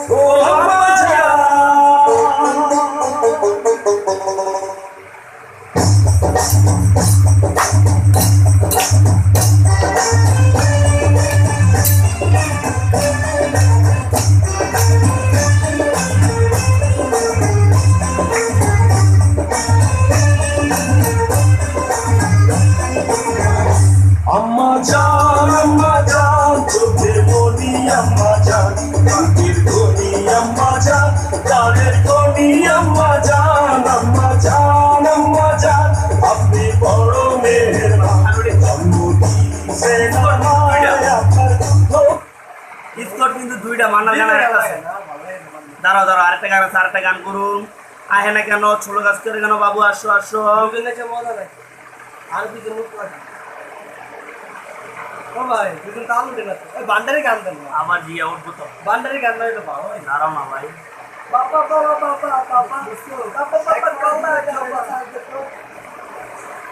ও আম্মা জান আম্মা জান চোখের মনি আম্মা জান কাকের ধনি আম্মা জান কানের ধনি আম্মা জান আম্মা জান আম্মা জান আপনি বড় মেহেরবান সে স্কট কিন্তু দুইটা মান্না গান আছে। দাঁড়াও দাঁড়াও, আরেকটা গান আছে, আরেকটা গান করুন। আহে না কেন, ছোট কাজ করে কেন, বাবু আসো আসো। মজা নাই আর দুজন মুখ ও ভাই দুজন তাল দেন ওই বান্ডারি গান দেন আমার জিয়া উঠবো তো, বান্ডারি গান নাই তো পাও দাঁড়াও না ভাই। বাবা বাবা বাবা বাবা বাবা বাবা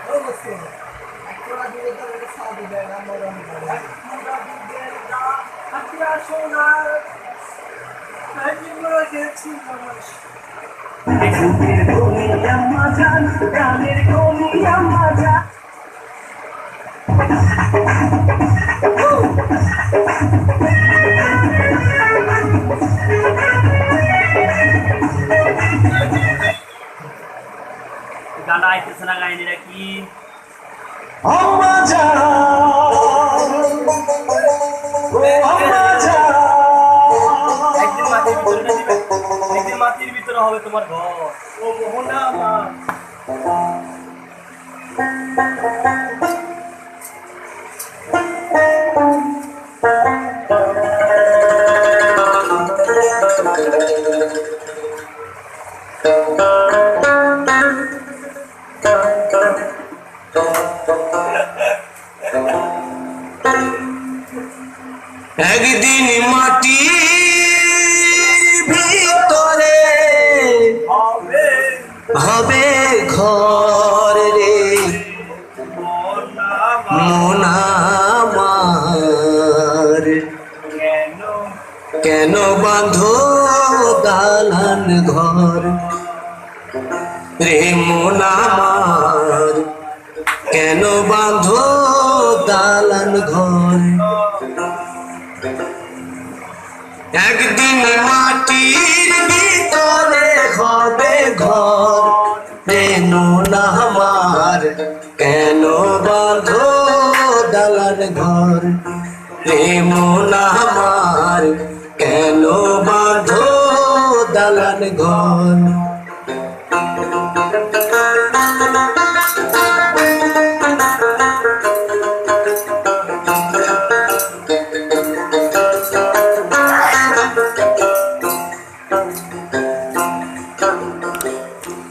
ও বসে একটা দিলে তো একটা সাথ দেয় না মরণ করে আচ্ছা সোনা আমি মরে গেছি মানুষ কানের ধনি আম্মা জান কানের ধনি আম্মা জান। গানটা আইতেছে না, কাহিনীটা কি? আম্মা জান ও আম্মা জান একদিন মাটির ভিতরে হবে তোমার ঘর। ও মোহনা আমার একদিন মাটির ভিতরে হবে ঘর রে মন আমার কেন বাঁধো দালান ঘর রে মন আমার কেন বাঁধো দালান ঘর একদিন মাটির ভিতরে হবে ঘর রে মন আমার কেন বাঁধো দালান ঘর রে মন আমার কেন বাঁধো দালান ঘর